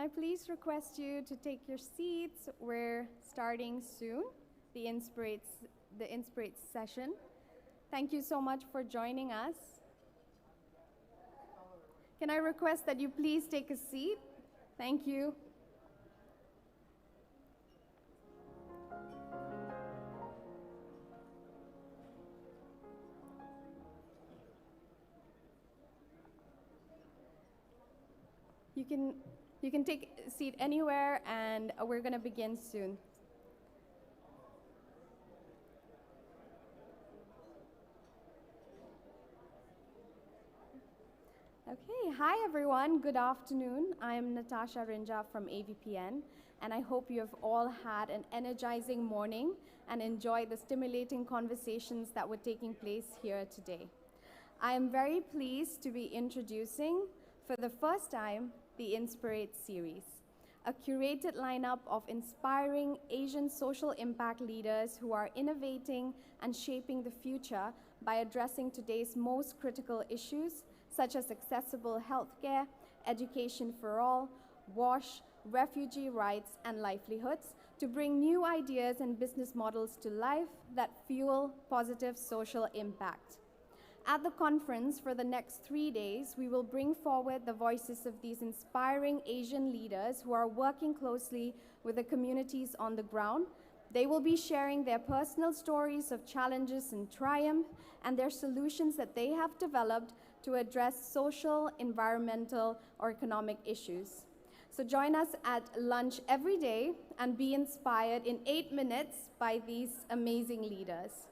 I please request you to take your seats? We're starting soon, the INSPIR8 session. Thank you so much for joining us. Can I request that you please take a seat? Thank you. You can take a seat anywhere, and we're going to begin soon. Okay, hi everyone, good afternoon. I'm Natasha Rinja from AVPN, and I hope you have all had an energizing morning and enjoyed the stimulating conversations that were taking place here today. I am very pleased to be introducing, for the first time, the INSPIR8 series, a curated lineup of inspiring Asian social impact leaders who are innovating and shaping the future by addressing today's most critical issues, such as accessible healthcare, education for all, WASH, refugee rights, and livelihoods, to bring new ideas and business models to life that fuel positive social impact. At the conference for the next 3 days, we will bring forward the voices of these inspiring Asian leaders who are working closely with the communities on the ground. They will be sharing their personal stories of challenges and triumph and their solutions that they have developed to address social, environmental, or economic issues. So join us at lunch every day and be inspired in 8 minutes by these amazing leaders.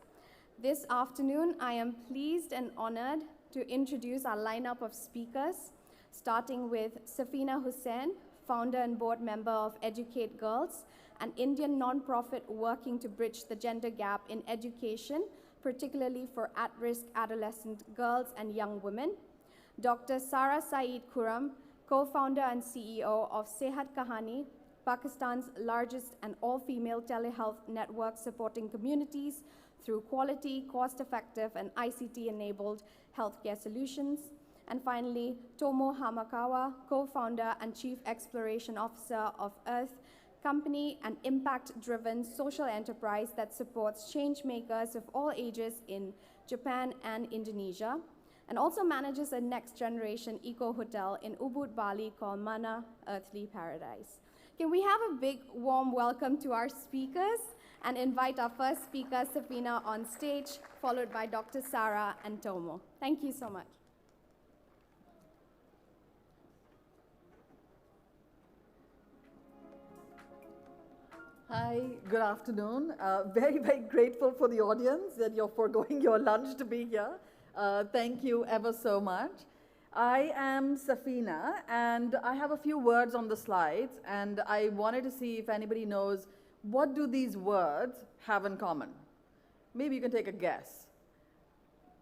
This afternoon, I am pleased and honored to introduce our lineup of speakers, starting with Safina Hussain, founder and board member of Educate Girls, an Indian nonprofit working to bridge the gender gap in education, particularly for at-risk adolescent girls and young women. Dr. Sara Saeed Khurram, co-founder and CEO of Sehat Kahani, Pakistan's largest and all-female telehealth network supporting communities through quality, cost-effective, and ICT-enabled healthcare solutions. And finally, Tomo Hamakawa, co-founder and chief exploration officer of Earth Company, an impact-driven social enterprise that supports change makers of all ages in Japan and Indonesia, and also manages a next-generation eco-hotel in Ubud, Bali called Mana Earthly Paradise. Can we have a big, warm welcome to our speakers and invite our first speaker, Safina, on stage, followed by Dr. Sara and Tomo. Thank you so much. Hi, good afternoon. Very, very grateful for the audience that you're foregoing your lunch to be here. Thank you ever so much. I am Safina, and I have a few words on the slides, and I wanted to see if anybody knows what do these words have in common. Maybe you can take a guess.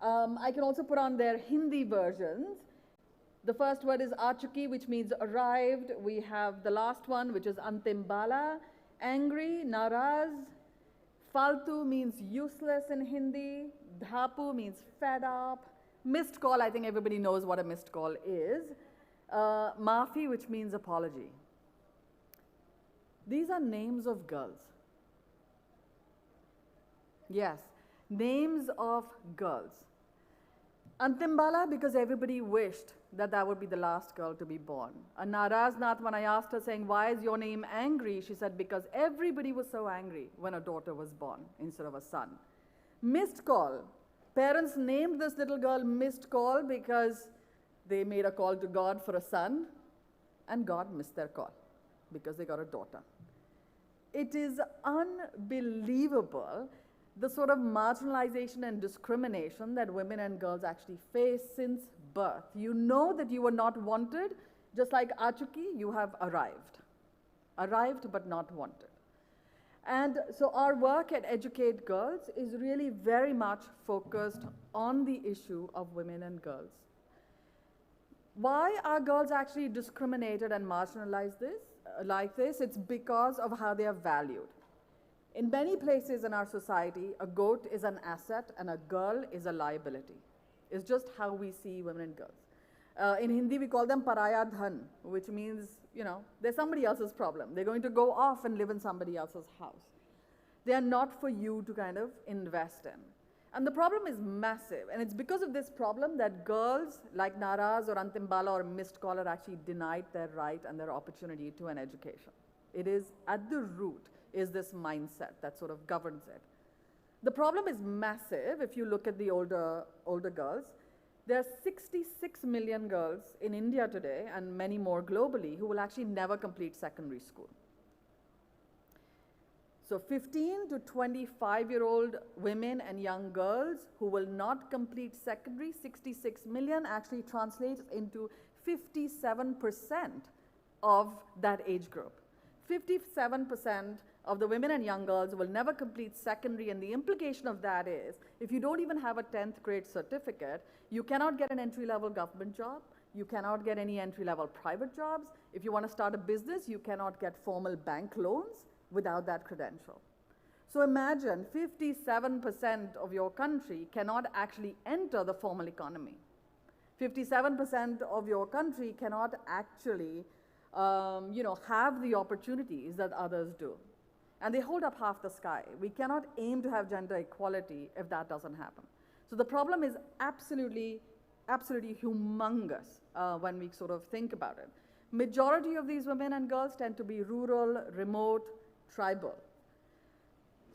I can also put on their Hindi versions. The first word is Achuki, which means arrived. We have the last one, which is Antim Bala, angry, naraz. Faltu means useless in Hindi. Dhapu means fed up. Missed call, I think everybody knows what a missed call is. Maafi, which means apology. These are names of girls. Yes, names of girls. Antimbala, because everybody wished that that would be the last girl to be born. And Naraznath, when I asked her saying, why is your name angry? She said, because everybody was so angry when a daughter was born instead of a son. Missed call. Parents named this little girl Missed Call because they made a call to God for a son, and God missed their call because they got a daughter. It is unbelievable the sort of marginalization and discrimination that women and girls actually face since birth. You know that you were not wanted, just like Achuki, you have arrived. Arrived but not wanted. And so our work at Educate Girls is really very much focused on the issue of women and girls. Why are girls actually discriminated and marginalized like this? It's because of how they are valued. In many places in our society, a goat is an asset and a girl is a liability. It's just how we see women and girls. In Hindi, we call them paraya dhan, which means, they're somebody else's problem. They're going to go off and live in somebody else's house. They are not for you to kind of invest in. And the problem is massive. And it's because of this problem that girls like Naraz or Antimbala or Missed Call are actually denied their right and their opportunity to an education. It is at the root is this mindset that sort of governs it. The problem is massive if you look at the older girls. There are 66 million girls in India today and many more globally who will actually never complete secondary school. So 15 to 25-year-old women and young girls who will not complete secondary, 66 million actually translates into 57% of that age group. 57% of the women and young girls will never complete secondary, and the implication of that is, if you don't even have a 10th grade certificate, you cannot get an entry-level government job, you cannot get any entry-level private jobs. If you want to start a business, you cannot get formal bank loans without that credential. So imagine 57% of your country cannot actually enter the formal economy. 57% of your country cannot actually have the opportunities that others do. And they hold up half the sky. We cannot aim to have gender equality if that doesn't happen. So the problem is absolutely humongous when we sort of think about it. Majority of these women and girls tend to be rural, remote, tribal.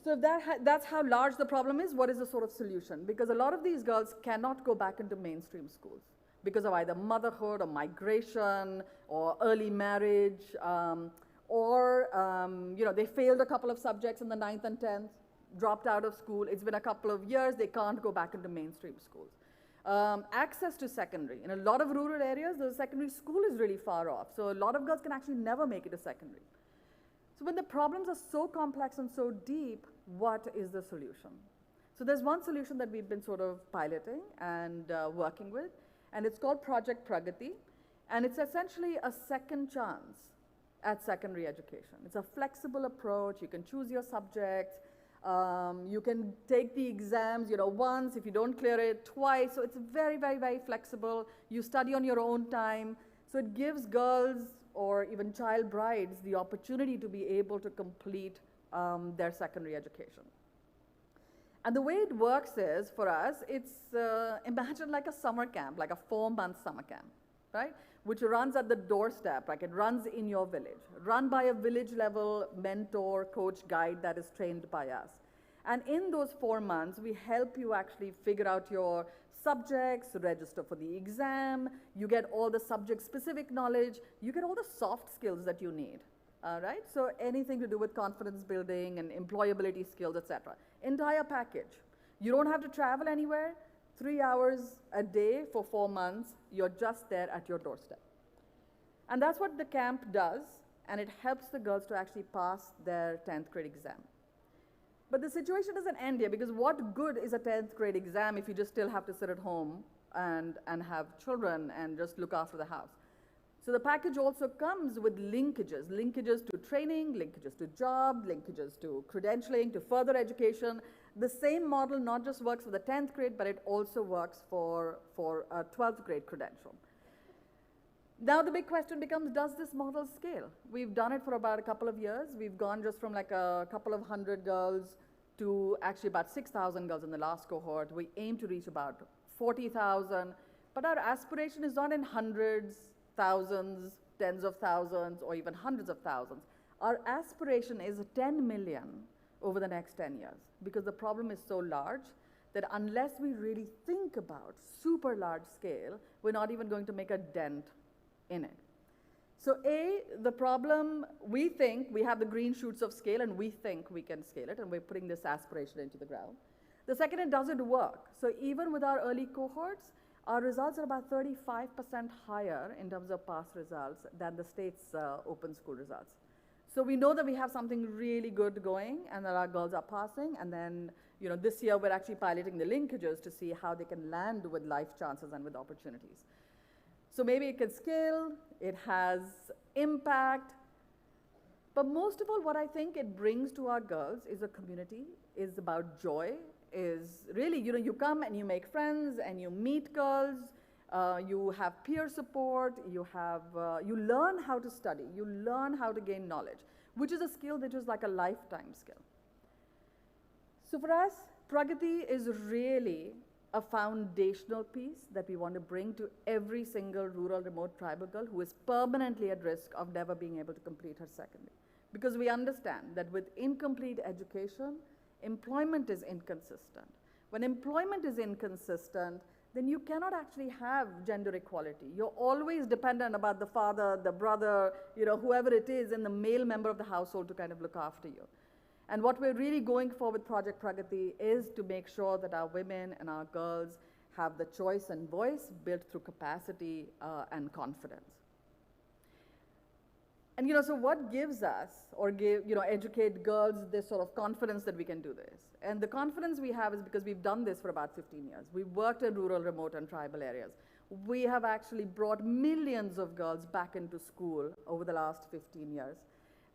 So if that's how large the problem is, what is the sort of solution? Because a lot of these girls cannot go back into mainstream schools because of either motherhood or migration or early marriage, they failed a couple of subjects in the 9th and 10th, dropped out of school. It's been a couple of years, they can't go back into mainstream schools. Access to secondary. In a lot of rural areas, the secondary school is really far off. So a lot of girls can actually never make it to secondary. So when the problems are so complex and so deep, what is the solution? So there's one solution that we've been sort of piloting and working with, and it's called Project Pragati, and it's essentially a second chance at secondary education. It's a flexible approach. You can choose your subjects. You can take the exams, once. If you don't clear it, twice. So it's very, very, very flexible. You study on your own time. So it gives girls or even child brides the opportunity to be able to complete their secondary education. And the way it works is, for us, it's imagine like a summer camp, like a 4-month summer camp, right? Which runs at the doorstep, like it runs in your village, run by a village-level mentor, coach, guide that is trained by us. And in those 4 months, we help you actually figure out your subjects, register for the exam, you get all the subject-specific knowledge, you get all the soft skills that you need, right? So anything to do with confidence building and employability skills, etc. Entire package. You don't have to travel anywhere. 3 hours a day for 4 months, you're just there at your doorstep. And that's what the camp does, and it helps the girls to actually pass their 10th grade exam. But the situation doesn't end here, because what good is a 10th grade exam if you just still have to sit at home and have children and just look after the house? So the package also comes with linkages to training, linkages to job, linkages to credentialing, to further education. The same model not just works for the 10th grade, but it also works for a 12th grade credential. Now the big question becomes, does this model scale? We've done it for about a couple of years. We've gone just from like a couple of hundred girls to actually about 6,000 girls in the last cohort. We aim to reach about 40,000, but our aspiration is not in hundreds, thousands, tens of thousands, or even hundreds of thousands. Our aspiration is 10 million over the next 10 years, because the problem is so large that unless we really think about super large scale, we're not even going to make a dent in it. So the problem, we think we have the green shoots of scale, and we think we can scale it, and we're putting this aspiration into the ground. The second, it doesn't work. So even with our early cohorts, our results are about 35% higher in terms of pass results than the state's open school results. So we know that we have something really good going, and that our girls are passing, and then this year we're actually piloting the linkages to see how they can land with life chances and with opportunities. So maybe it can scale, it has impact, but most of all, what I think it brings to our girls is a community, is about joy, is really, you come and you make friends and you meet girls, You have peer support, you learn how to study, you learn how to gain knowledge, which is a skill that is like a lifetime skill. So for us, Pragati is really a foundational piece that we want to bring to every single rural, remote tribal girl who is permanently at risk of never being able to complete her secondary. Because we understand that with incomplete education, employment is inconsistent. When employment is inconsistent, then you cannot actually have gender equality. You're always dependent about the father, the brother, whoever it is, and the male member of the household to kind of look after you. And what we're really going for with Project Pragati is to make sure that our women and our girls have the choice and voice built through capacity and confidence. And so what gives us, or educate girls this sort of confidence that we can do this? And the confidence we have is because we've done this for about 15 years. We've worked in rural, remote, and tribal areas. We have actually brought millions of girls back into school over the last 15 years.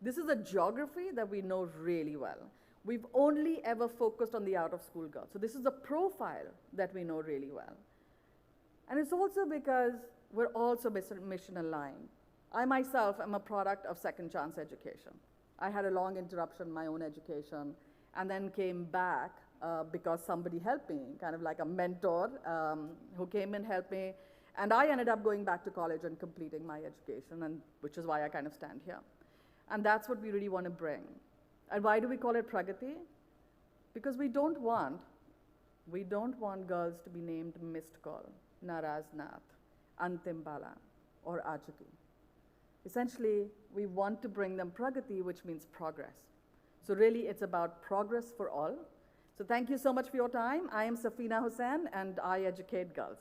This is a geography that we know really well. We've only ever focused on the out-of-school girls. So this is a profile that we know really well. And it's also because we're also mission aligned. I myself am a product of second chance education. I had a long interruption in my own education and then came back because somebody helped me, kind of like a mentor who came and helped me. And I ended up going back to college and completing my education, and which is why I kind of stand here. And that's what we really want to bring. And why do we call it Pragati? Because we don't want girls to be named Missed Call, Naraz Nath, Antim Bala, or Ajaki. Essentially, we want to bring them Pragati, which means progress. So really, it's about progress for all. So thank you so much for your time. I am Safina Hussain, and I educate girls.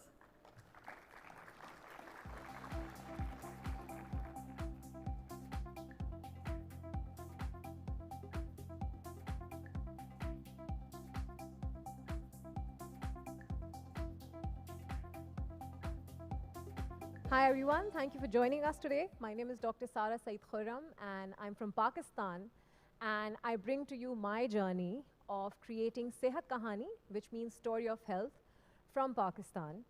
Hi everyone, thank you for joining us today. My name is Dr. Sara Saeed Khurram and I'm from Pakistan, and I bring to you my journey of creating Sehat Kahani, which means story of health, from Pakistan.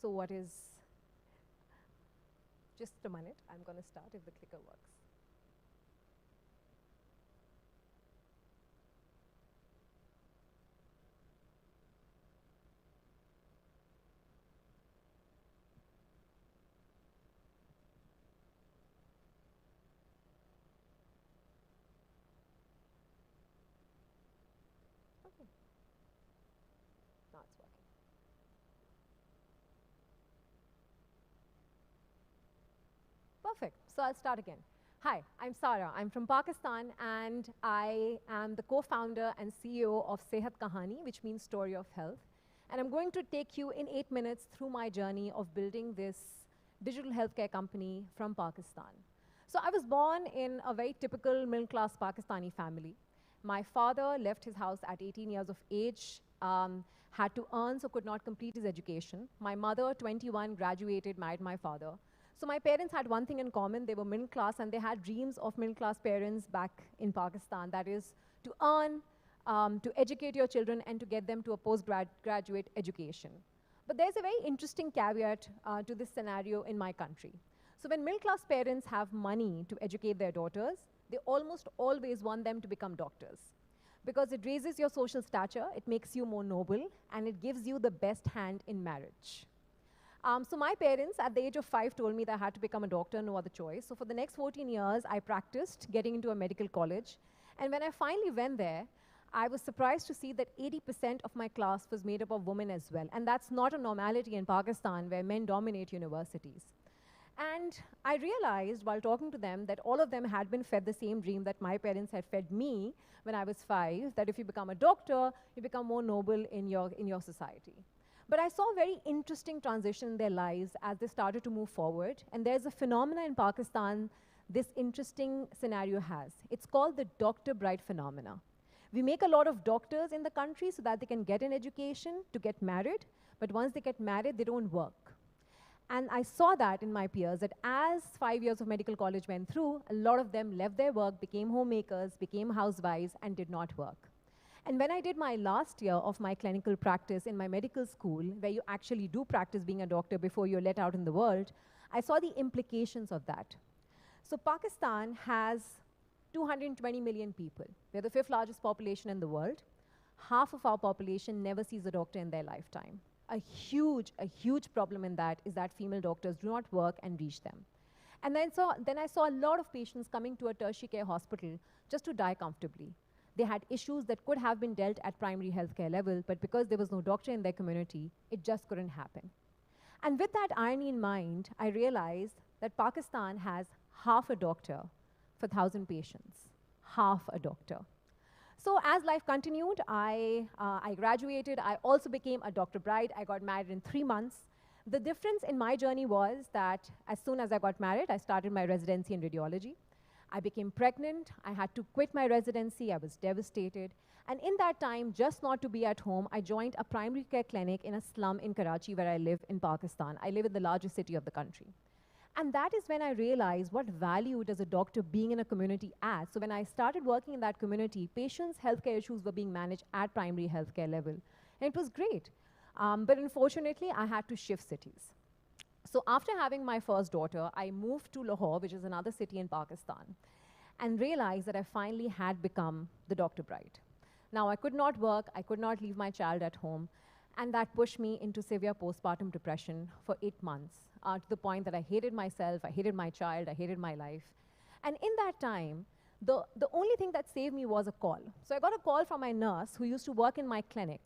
So what is, just a minute, I'm going to start if the clicker works. Now it's working. Perfect. So I'll start again. Hi, I'm Sara. I'm from Pakistan, and I am the co-founder and CEO of Sehat Kahani, which means story of health. And I'm going to take you in 8 minutes through my journey of building this digital healthcare company from Pakistan. So I was born in a very typical middle-class Pakistani family. My father left his house at 18 years of age, had to earn, so could not complete his education. My mother, 21, graduated, married my father. So my parents had one thing in common. They were middle class, and they had dreams of middle class parents back in Pakistan. That is to earn, to educate your children, and to get them to a postgraduate education. But there's a very interesting caveat to this scenario in my country. So when middle class parents have money to educate their daughters, they almost always want them to become doctors, because it raises your social stature, it makes you more noble, and it gives you the best hand in marriage. So my parents, at the age of 5, told me that I had to become a doctor, no other choice. So for the next 14 years, I practiced getting into a medical college. And when I finally went there, I was surprised to see that 80% of my class was made up of women as well. And that's not a normality in Pakistan, where men dominate universities. And I realized while talking to them that all of them had been fed the same dream that my parents had fed me when I was 5, that if you become a doctor, you become more noble in your society. But I saw a very interesting transition in their lives as they started to move forward. And there's a phenomenon in Pakistan this interesting scenario has. It's called the doctor bride phenomena. We make a lot of doctors in the country so that they can get an education, to get married. But once they get married, they don't work. And I saw that in my peers, that as 5 years of medical college went through, a lot of them left their work, became homemakers, became housewives, and did not work. And when I did my last year of my clinical practice in my medical school, where you actually do practice being a doctor before you're let out in the world, I saw the implications of that. So Pakistan has 220 million people. We're the 5th largest population in the world. Half of our population never sees a doctor in their lifetime. A huge problem in that is that female doctors do not work and reach them. And then I saw a lot of patients coming to a tertiary care hospital just to die comfortably. They had issues that could have been dealt at primary healthcare level, but because there was no doctor in their community, it just couldn't happen. And with that irony in mind, I realized that Pakistan has half a doctor for 1,000 patients. Half a doctor. So as life continued, I graduated. I also became a doctor bride. I got married in 3 months. The difference in my journey was that as soon as I got married, I started my residency in radiology. I became pregnant. I had to quit my residency. I was devastated. And in that time, just not to be at home, I joined a primary care clinic in a slum in Karachi, where I live in Pakistan. I live in the largest city of the country. And that is when I realized what value does a doctor being in a community add. So when I started working in that community, patients' healthcare issues were being managed at primary healthcare level. And it was great. But unfortunately, I had to shift cities. So after having my first daughter, I moved to Lahore, which is another city in Pakistan, and realized that I finally had become the doctor bride. Now, I could not work. I could not leave my child at home. And that pushed me into severe postpartum depression for 8 months, to the point that I hated myself, I hated my child, I hated my life. And in that time, the only thing that saved me was a call. So I got a call from my nurse who used to work in my clinic.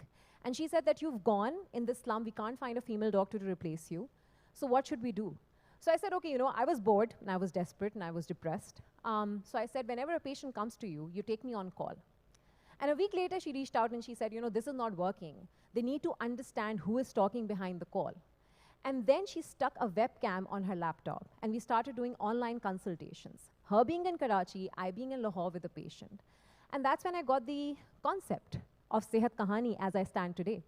And she said that you've gone in this slum, we can't find a female doctor to replace you. So what should we do? So I said, okay, I was bored and I was desperate and I was depressed. So I said, whenever a patient comes to you, you take me on call. And a week later, she reached out and she said, this is not working. They need to understand who is talking behind the call. And then she stuck a webcam on her laptop, and we started doing online consultations. Her being in Karachi, I being in Lahore with a patient. And that's when I got the concept of Sehat Kahani as I stand today.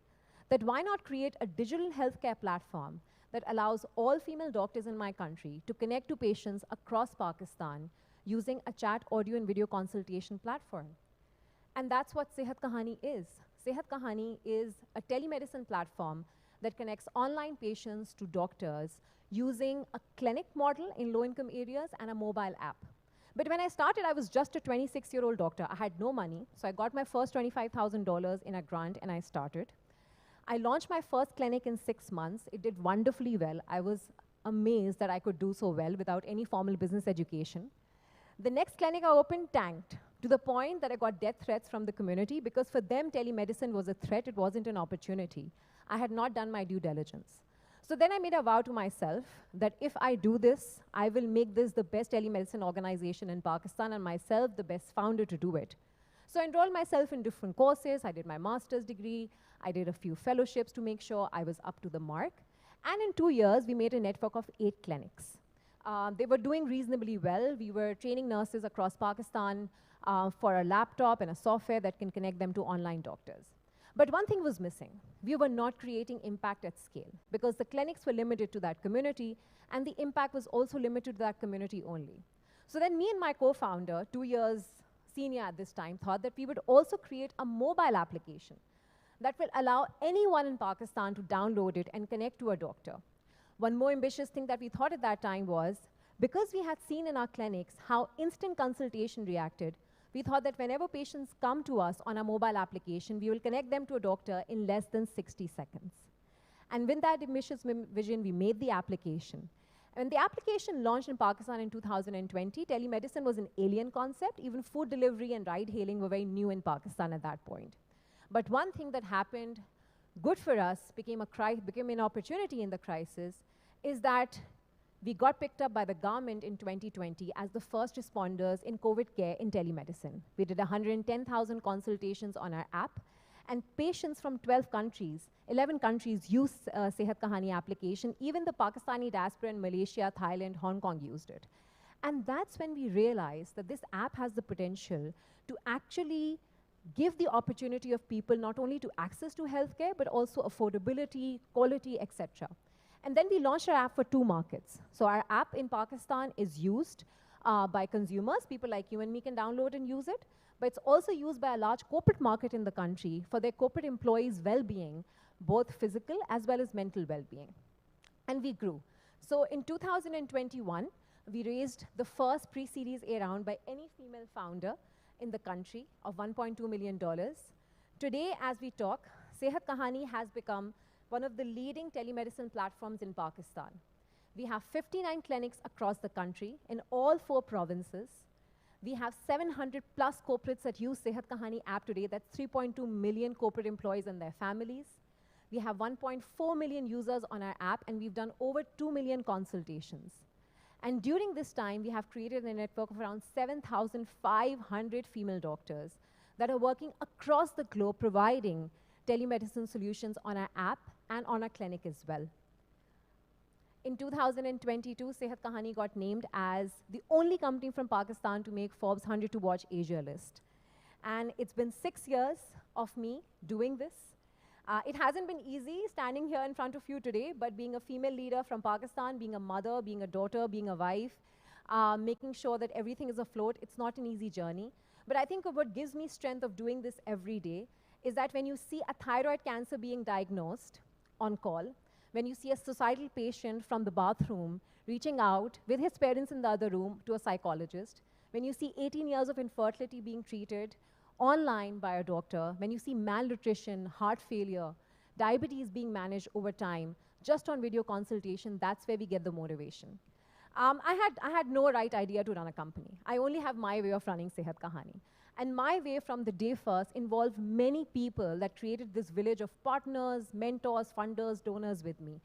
That why not create a digital healthcare platform that allows all female doctors in my country to connect to patients across Pakistan using a chat, audio, and video consultation platform. And that's what Sehat Kahani is. Sehat Kahani is a telemedicine platform that connects online patients to doctors using a clinic model in low-income areas and a mobile app. But when I started, I was just a 26-year-old doctor. I had no money, so I got my first $25,000 in a grant, and I started. I launched my first clinic in 6 months. It did wonderfully well. I was amazed that I could do so well without any formal business education. The next clinic I opened tanked to the point that I got death threats from the community because for them, telemedicine was a threat. It wasn't an opportunity. I had not done my due diligence. So then I made a vow to myself that if I do this, I will make this the best telemedicine organization in Pakistan and myself the best founder to do it. So I enrolled myself in different courses. I did my master's degree. I did a few fellowships to make sure I was up to the mark. And in 2 years, we made a network of 8 clinics. They were doing reasonably well. We were training nurses across Pakistan for a laptop and a software that can connect them to online doctors. But one thing was missing. We were not creating impact at scale because the clinics were limited to that community and the impact was also limited to that community only. So then me and my co-founder, 2 years senior at this time, thought that we would also create a mobile application that will allow anyone in Pakistan to download it and connect to a doctor. One more ambitious thing that we thought at that time was, because we had seen in our clinics how instant consultation reacted, we thought that whenever patients come to us on a mobile application, we will connect them to a doctor in less than 60 seconds. And with that ambitious vision, we made the application. When the application launched in Pakistan in 2020, telemedicine was an alien concept. Even food delivery and ride-hailing were very new in Pakistan at that point. But one thing that happened good for us, became an opportunity in the crisis, is that we got picked up by the government in 2020 as the first responders in COVID care in telemedicine. We did 110,000 consultations on our app, and patients from 12 countries, 11 countries used Sehat Kahani application. Even the Pakistani diaspora in Malaysia, Thailand, Hong Kong used it. And that's when we realized that this app has the potential to actually give the opportunity of people not only to access to healthcare, but also affordability, quality, etc. And then we launched our app for 2 markets. So our app in Pakistan is used by consumers. People like you and me can download and use it. But it's also used by a large corporate market in the country for their corporate employees' well-being, both physical as well as mental well-being. And we grew. So in 2021, we raised the first pre-Series A round by any female founder in the country of $1.2 million. Today, as we talk, Sehat Kahani has become one of the leading telemedicine platforms in Pakistan. We have 59 clinics across the country in all 4 provinces. We have 700 plus corporates that use Sehat Kahani app today. That's 3.2 million corporate employees and their families. We have 1.4 million users on our app, and we've done over 2 million consultations. And during this time, we have created a network of around 7,500 female doctors that are working across the globe providing telemedicine solutions on our app and on our clinic as well. In 2022, Sehat Kahani got named as the only company from Pakistan to make Forbes 100 to Watch Asia list. And it's been 6 years of me doing this. It hasn't been easy standing here in front of you today, but being a female leader from Pakistan, being a mother, being a daughter, being a wife, making sure that everything is afloat, it's not an easy journey. But I think what gives me strength of doing this every day is that when you see a thyroid cancer being diagnosed on call, when you see a suicidal patient from the bathroom reaching out with his parents in the other room to a psychologist, when you see 18 years of infertility being treated online by a doctor, when you see malnutrition, heart failure, diabetes being managed over time, just on video consultation, that's where we get the motivation. I had no right idea to run a company. I only have my way of running Sehat Kahani. And my way from the day first involved many people that created this village of partners, mentors, funders, donors with me.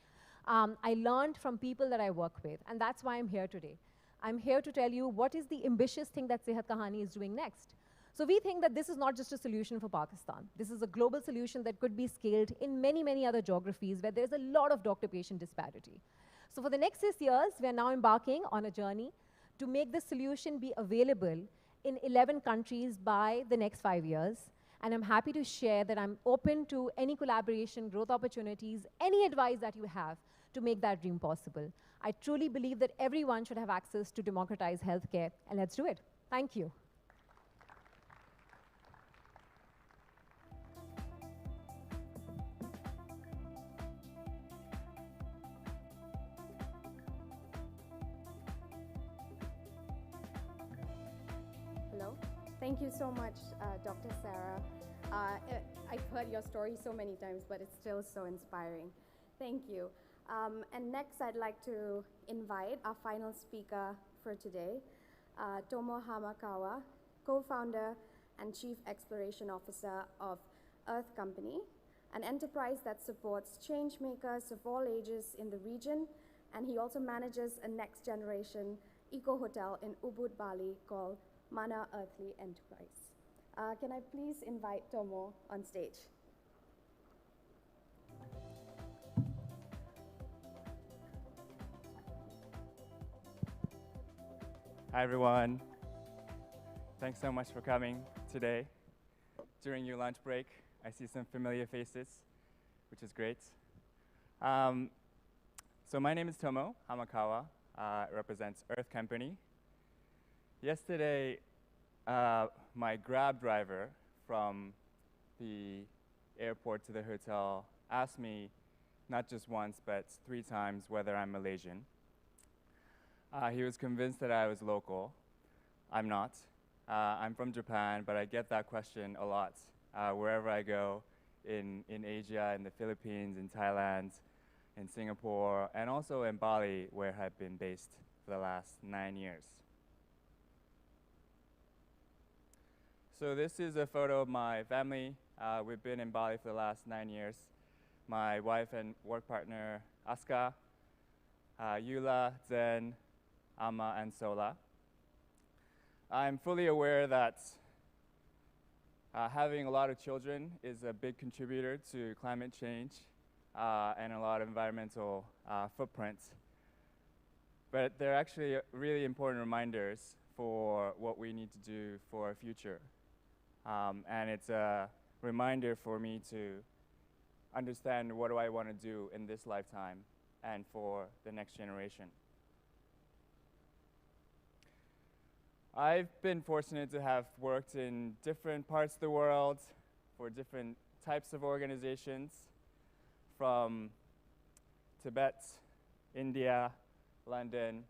I learned from people that I work with, and that's why I'm here today. I'm here to tell you what is the ambitious thing that Sehat Kahani is doing next. So we think that this is not just a solution for Pakistan. This is a global solution that could be scaled in many, many other geographies where there's a lot of doctor-patient disparity. So for the next 6 years, we are now embarking on a journey to make this solution be available in 11 countries by the next 5 years. And I'm happy to share that I'm open to any collaboration, growth opportunities, any advice that you have to make that dream possible. I truly believe that everyone should have access to democratized healthcare, and let's do it. Thank you. Hello. Thank you so much, Dr. Sarah. I've heard your story so many times, but it's still so inspiring. Thank you. And next, I'd like to invite our final speaker for today, Tomo Hamakawa, co-founder and Chief Exploration Officer of Earth Company, an enterprise that supports change makers of all ages in the region, and he also manages a next-generation eco-hotel in Ubud, Bali called Mana Earthly Enterprise. Can I please invite Tomo on stage? Hi everyone. Thanks so much for coming today. During your lunch break, I see some familiar faces, which is great. So my name is Tomo Hamakawa. It represents Earth Company. Yesterday, my Grab driver from the airport to the hotel asked me, not just once, but 3 times, whether I'm Malaysian. He was convinced that I was local. I'm not. I'm from Japan, but I get that question a lot wherever I go in Asia, in the Philippines, in Thailand, in Singapore, and also in Bali, where I've been based for the last 9 years. So this is a photo of my family. We've been in Bali for the last 9 years. My wife and work partner, Aska, Yula, Zen, Amma, and Sola. I'm fully aware that having a lot of children is a big contributor to climate change and a lot of environmental footprints. But they're actually really important reminders for what we need to do for our future. And it's a reminder for me to understand what do I want to do in this lifetime and for the next generation. I've been fortunate to have worked in different parts of the world for different types of organizations, from Tibet, India, London,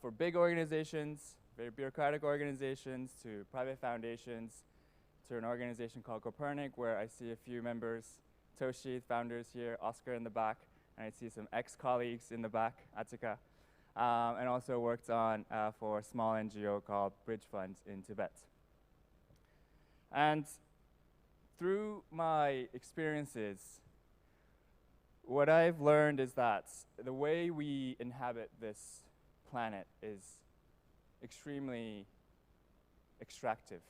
for big organizations, very bureaucratic organizations, to private foundations, to an organization called Copernic, where I see a few members, Toshi, founders here, Oscar in the back, and I see some ex-colleagues in the back, Atika, and also worked on for a small NGO called Bridge Funds in Tibet. And through my experiences, what I've learned is that the way we inhabit this planet is extremely extractive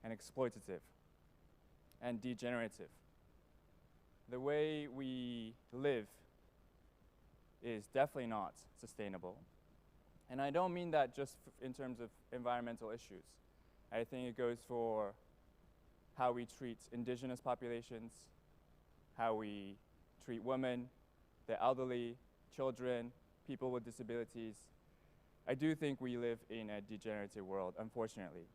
and exploitative and degenerative. The way we live is definitely not sustainable. And I don't mean that just in terms of environmental issues. I think it goes for how we treat indigenous populations, how we treat women, the elderly, children, people with disabilities. I do think we live in a degenerative world, unfortunately.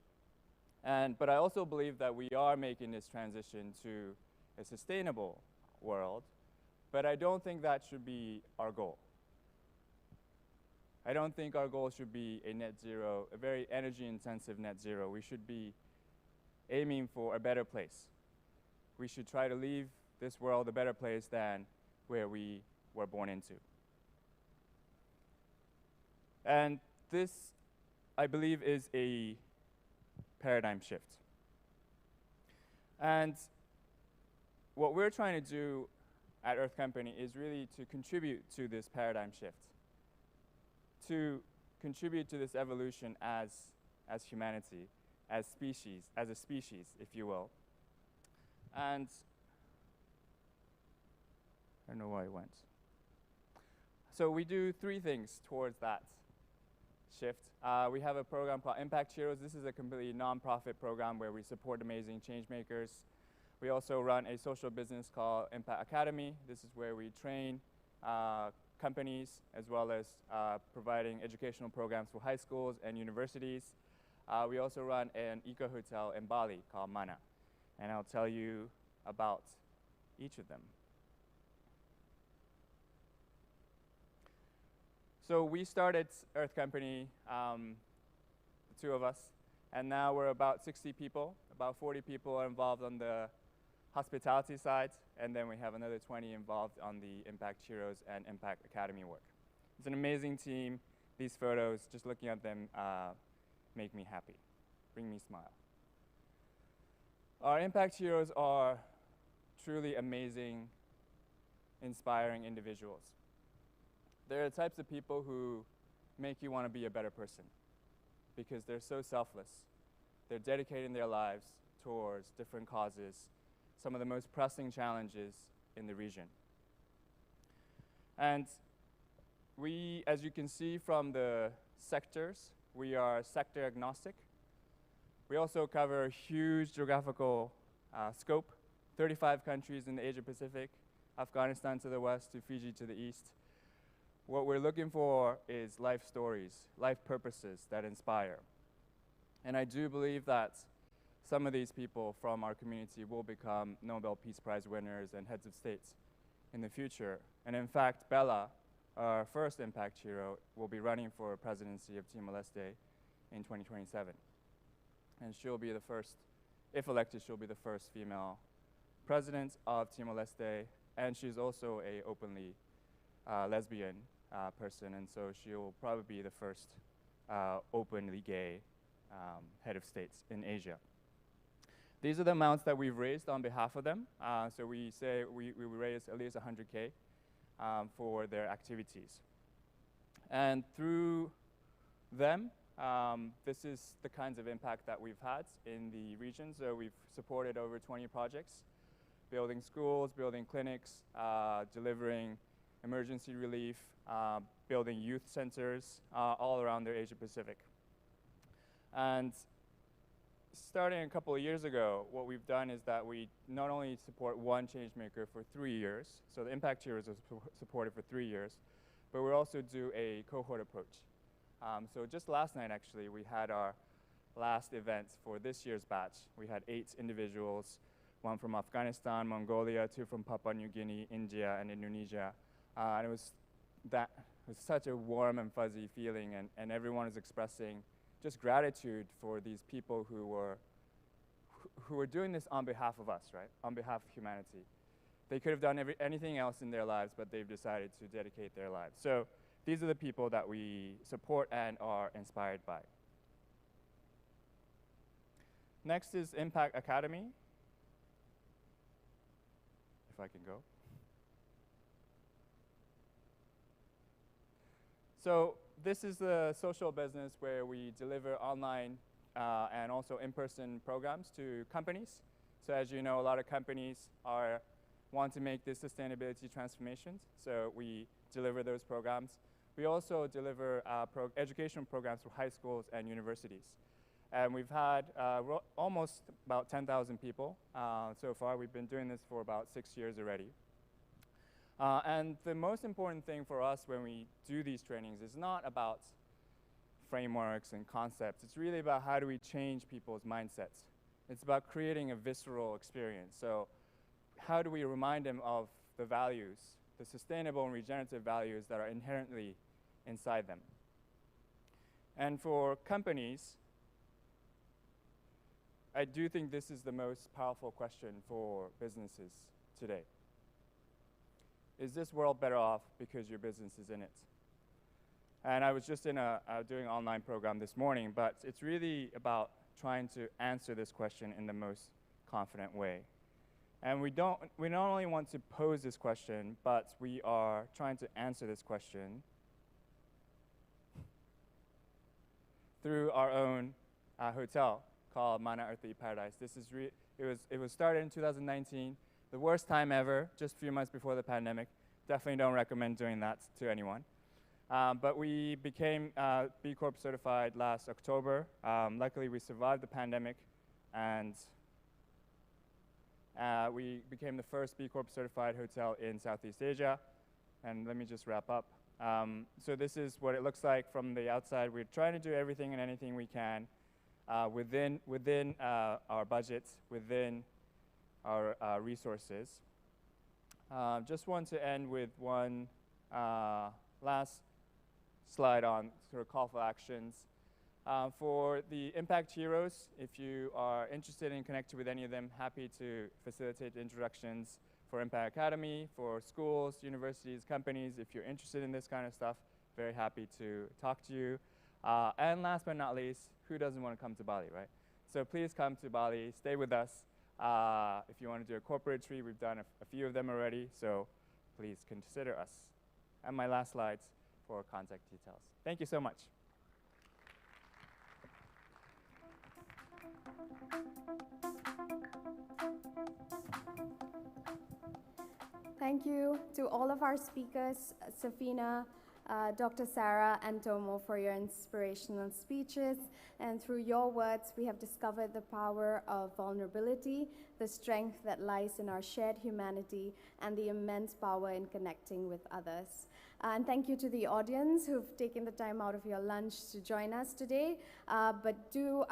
But I also believe that we are making this transition to a sustainable world, but I don't think that should be our goal. I don't think our goal should be a net zero, a very energy-intensive net zero. We should be aiming for a better place. We should try to leave this world a better place than where we were born into. And this, I believe, is a paradigm shift. And what we're trying to do at Earth Company is really to contribute to this paradigm shift, to contribute to this evolution as humanity, as a species, if you will. And I don't know where it went. So we do 3 things towards that shift. We have a program called Impact Heroes. This is a completely non-profit program where we support amazing change makers. We also run a social business called Impact Academy. This is where we train companies as well as providing educational programs for high schools and universities. We also run an eco-hotel in Bali called Mana, and I'll tell you about each of them. So we started Earth Company, the 2 of us, and now we're about 60 people. About 40 people are involved on the hospitality side, and then we have another 20 involved on the Impact Heroes and Impact Academy work. It's an amazing team. These photos, just looking at them, make me happy, bring me smile. Our Impact Heroes are truly amazing, inspiring individuals. They're the types of people who make you want to be a better person because they're so selfless. They're dedicating their lives towards different causes, some of the most pressing challenges in the region. And we, as you can see from the sectors, we are sector agnostic. We also cover a huge geographical scope, 35 countries in the Asia Pacific, Afghanistan to the west to Fiji to the east. What we're looking for is life stories, life purposes that inspire. And I do believe that some of these people from our community will become Nobel Peace Prize winners and heads of states in the future. And in fact, Bella, our first Impact Hero, will be running for presidency of Timor-Leste in 2027. And she'll be the first, if elected, she'll be the first female president of Timor-Leste, and she's also a openly lesbian person, and so she'll probably be the first openly gay head of states in Asia. These are the amounts that we've raised on behalf of them. So we say we raise at least 100K for their activities. And through them, this is the kinds of impact that we've had in the region. So we've supported over 20 projects, building schools, building clinics, delivering emergency relief, building youth centers all around the Asia Pacific. And starting a couple of years ago, what we've done is that we not only support one changemaker for 3 years, so the impact heroes are supported for 3 years, but we also do a cohort approach. So just last night, actually, we had our last event for this year's batch. We had 8 individuals, 1 from Afghanistan, Mongolia, 2 from Papua New Guinea, India, and Indonesia. And it was such a warm and fuzzy feeling, and everyone was expressing just gratitude for these people who were doing this on behalf of us, right? On behalf of humanity. They could have done anything else in their lives, but they've decided to dedicate their lives. So these are the people that we support and are inspired by. Next is Impact Academy. If I can go. So this is the social business where we deliver online and also in-person programs to companies. So as you know, a lot of companies want to make this sustainability transformations, so we deliver those programs. We also deliver educational programs for high schools and universities. And we've had almost about 10,000 people so far. We've been doing this for about 6 years already. And the most important thing for us when we do these trainings is not about frameworks and concepts. It's really about how do we change people's mindsets. It's about creating a visceral experience. So how do we remind them of the values, the sustainable and regenerative values that are inherently inside them? And for companies, I do think this is the most powerful question for businesses today. Is this world better off because your business is in it? And I was just doing an online program this morning, but it's really about trying to answer this question in the most confident way. And we not only want to pose this question, but we are trying to answer this question through our own hotel called Mana Earthly Paradise. It was started in 2019, the worst time ever, just a few months before the pandemic. Definitely don't recommend doing that to anyone. But we became B Corp certified last October. Luckily, we survived the pandemic, and we became the first B Corp certified hotel in Southeast Asia. And let me just wrap up. So this is what it looks like from the outside. We're trying to do everything and anything we can within our budgets, within our resources. Just want to end with one last slide on sort of call for actions. For the Impact Heroes, if you are interested in connecting with any of them, happy to facilitate introductions for Impact Academy, for schools, universities, companies. If you're interested in this kind of stuff, very happy to talk to you. And last but not least, who doesn't want to come to Bali, right? So please come to Bali, stay with us. If you want to do a corporate retreat, we've done a few of them already, so please consider us. And my last slides for contact details. Thank you so much. Thank you to all of our speakers, Safina, Dr. Sarah, and Tomo, for your inspirational speeches. And through your words, we have discovered the power of vulnerability, the strength that lies in our shared humanity, and the immense power in connecting with others. And thank you to the audience who've taken the time out of your lunch to join us today. I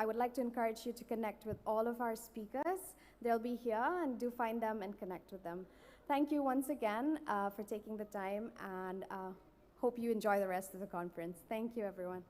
would like to encourage you to connect with all of our speakers. They'll be here, and do find them and connect with them. Thank you once again for taking the time, and hope you enjoy the rest of the conference. Thank you, everyone.